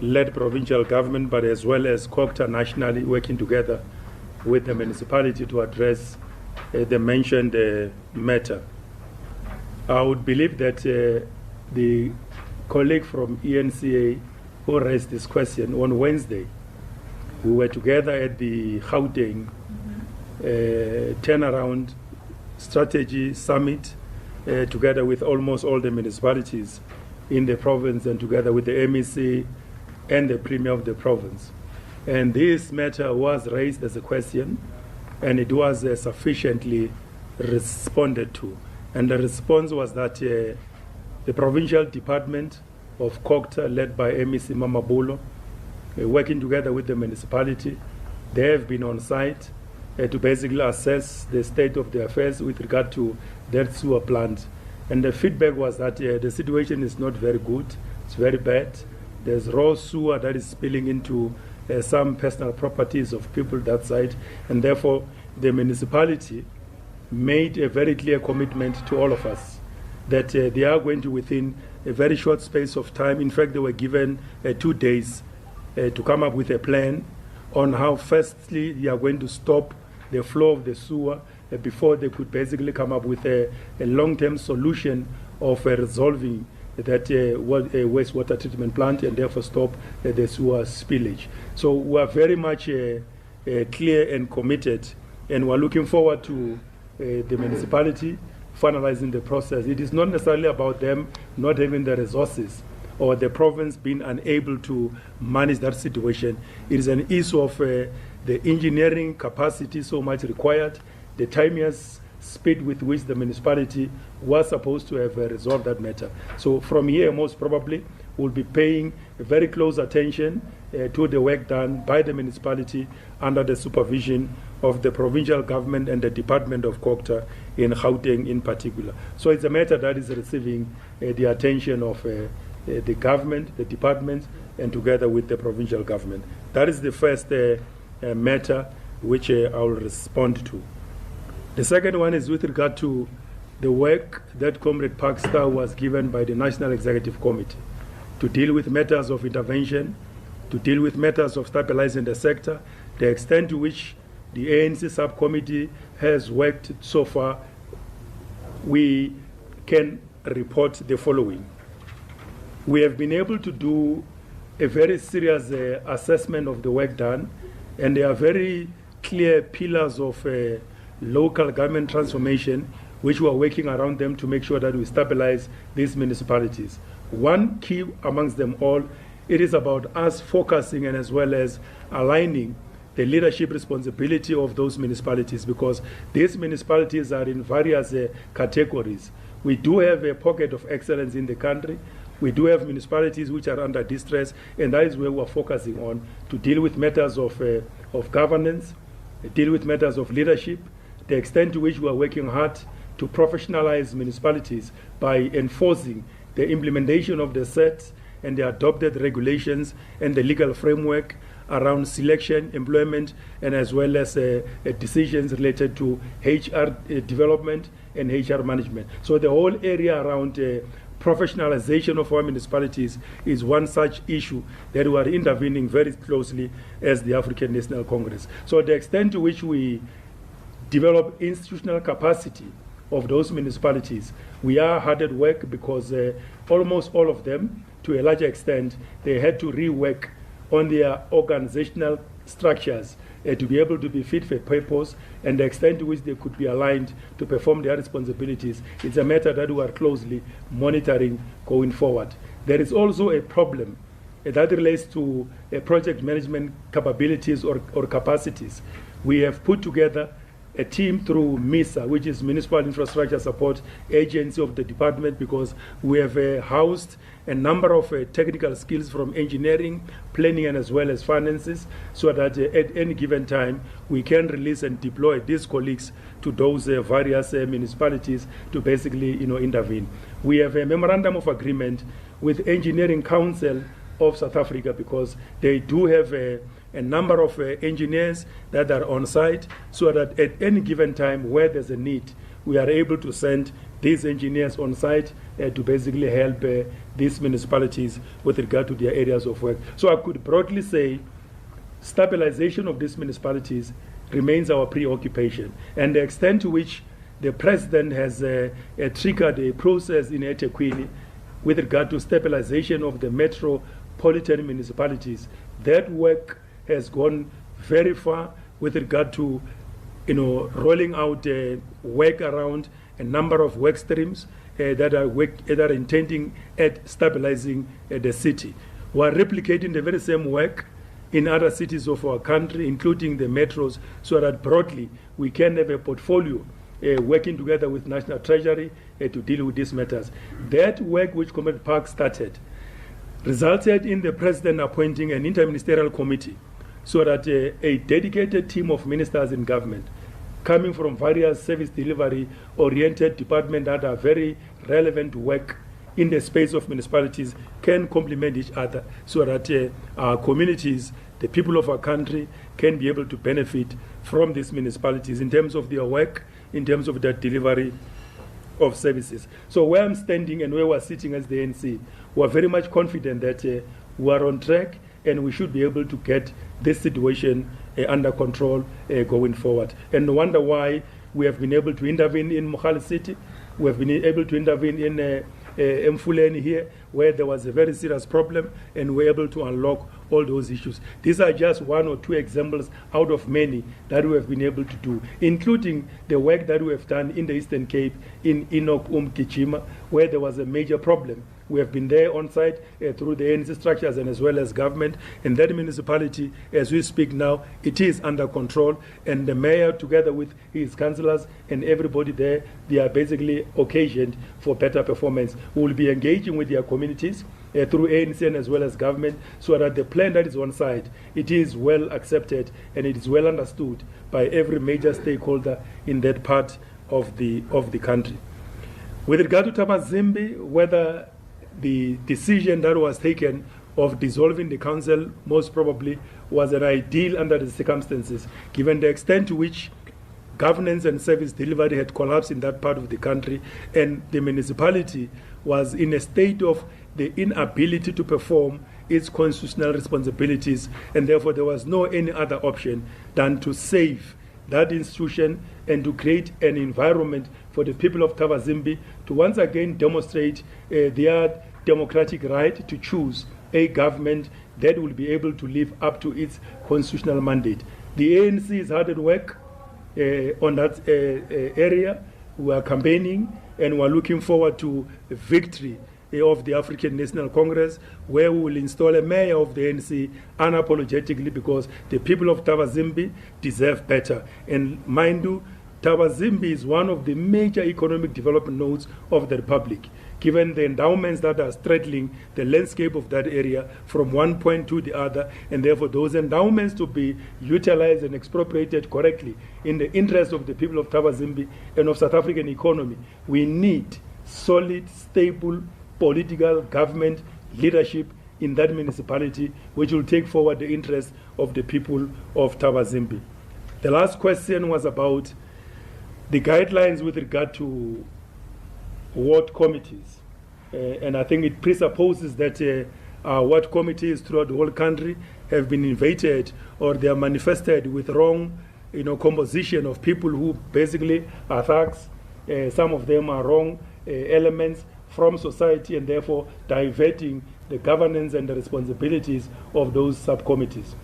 led provincial government, but as well as COGTA nationally, working together with the municipality to address the mentioned matter. I would believe that the colleague from ENCA who raised this question on Wednesday, we were together at the Gauteng turnaround strategy summit together with almost all the municipalities in the province and together with the MEC and the Premier of the province. And this matter was raised as a question, and it was sufficiently responded to. And the response was that the provincial department of COGTA, led by MEC Mamabulo, working together with the municipality, they have been on site to basically assess the state of the affairs with regard to that sewer plant. And the feedback was that the situation is not very good, it's very bad. There's raw sewer that is spilling into some personal properties of people that side, and therefore the municipality made a very clear commitment to all of us that they are going to, within a very short space of time, in fact they were given 2 days to come up with a plan on how firstly they are going to stop the flow of the sewer before they could basically come up with a long-term solution of resolving that wastewater treatment plant and therefore stop the sewer spillage. So we are very much clear and committed, and we're looking forward to the municipality finalizing the process. It is not necessarily about them not having the resources or the province being unable to manage that situation. It is an issue of the engineering capacity so much required, the timeous speed with which the municipality was supposed to have resolved that matter. So from here, most probably, we'll be paying very close attention to the work done by the municipality under the supervision of the provincial government and the Department of COGTA in Gauteng in particular. So it's a matter that is receiving the attention of the government, the department, and together with the provincial government. That is the first matter which I will respond to. The second one is with regard to the work that Comrade Parkstar was given by the National Executive Committee to deal with matters of intervention, to deal with matters of stabilizing the sector, the extent to which the ANC subcommittee has worked so far. We can report the following. We have been able to do a very serious assessment of the work done, and there are very clear pillars of local government transformation which we are working around them to make sure that we stabilize these municipalities. One key amongst them all, it is about us focusing and as well as aligning the leadership responsibility of those municipalities, because these municipalities are in various categories. We do have a pocket of excellence in the country. We do have municipalities which are under distress, and that is where we are focusing on to deal with matters of governance, deal with matters of leadership, the extent to which we are working hard to professionalize municipalities by enforcing the implementation of the sets and the adopted regulations and the legal framework around selection, employment, and as well as decisions related to HR development and HR management. So the whole area around professionalization of our municipalities is one such issue that we are intervening very closely as the African National Congress. So the extent to which we develop institutional capacity of those municipalities, we are hard at work, because almost all of them, to a large extent, they had to rework on their organizational structures to be able to be fit for purpose, and the extent to which they could be aligned to perform their responsibilities. It's a matter that we are closely monitoring going forward. There is also a problem that relates to project management capabilities or capacities. We have put together a team through MISA, which is Municipal Infrastructure Support Agency of the department, because we have housed a number of technical skills from engineering, planning, and as well as finances, so that at any given time we can release and deploy these colleagues to those various municipalities to basically intervene. We have a memorandum of agreement with Engineering Council of South Africa, because they do have a number of engineers that are on site, so that at any given time where there's a need, we are able to send these engineers on site to basically help these municipalities with regard to their areas of work. So I could broadly say stabilization of these municipalities remains our preoccupation, and the extent to which the president has triggered a process in eThekwini with regard to stabilization of the metropolitan municipalities, that work has gone very far with regard to rolling out work around a number of work streams that are intending at stabilizing the city. We are replicating the very same work in other cities of our country, including the metros, so that broadly we can have a portfolio working together with National Treasury to deal with these matters. That work which Comrade Park started resulted in the president appointing an interministerial committee so that a dedicated team of ministers in government coming from various service delivery oriented departments that are very relevant to work in the space of municipalities can complement each other so that our communities, the people of our country, can be able to benefit from these municipalities in terms of their work, in terms of their delivery of services. So where I'm standing and where we're sitting as the ANC, we're very much confident that we are on track and we should be able to get this situation under control going forward. And no wonder why we have been able to intervene in Mohale City, we have been able to intervene in Mfuleni here, where there was a very serious problem, and we're able to unlock all those issues. These are just one or two examples out of many that we have been able to do, including the work that we have done in the Eastern Cape, in Enoch Kichima, where there was a major problem. We have been there on site through the ANC structures and as well as government. And that municipality, as we speak now, it is under control. And the mayor, together with his councillors and everybody there, they are basically occasioned for better performance. We will be engaging with their communities through ANC and as well as government, so that the plan that is on site, it is well accepted and it is well understood by every major stakeholder in that part of the country. With regard to Tabazimbi, whether the decision that was taken of dissolving the council most probably was an ideal under the circumstances, given the extent to which governance and service delivery had collapsed in that part of the country, and the municipality was in a state of the inability to perform its constitutional responsibilities, and therefore there was no any other option than to save that institution and to create an environment for the people of Tabazimbi to once again demonstrate their democratic right to choose a government that will be able to live up to its constitutional mandate. The ANC is hard at work on that area. We are campaigning and we are looking forward to a victory of the African National Congress, where we will install a mayor of the ANC unapologetically, because the people of Tabazimbi deserve better. And mind you, Tabazimbi is one of the major economic development nodes of the Republic, given the endowments that are straddling the landscape of that area from one point to the other, and therefore those endowments to be utilized and expropriated correctly in the interest of the people of Tabazimbi and of South African economy. We need solid, stable political government leadership in that municipality, which will take forward the interests of the people of Tabazimbi. The last question was about the guidelines with regard to ward committees. And I think it presupposes that ward committees throughout the whole country have been invaded, or they are manifested with wrong composition of people who basically are thugs. Some of them are wrong elements from society, and therefore diverting the governance and the responsibilities of those subcommittees.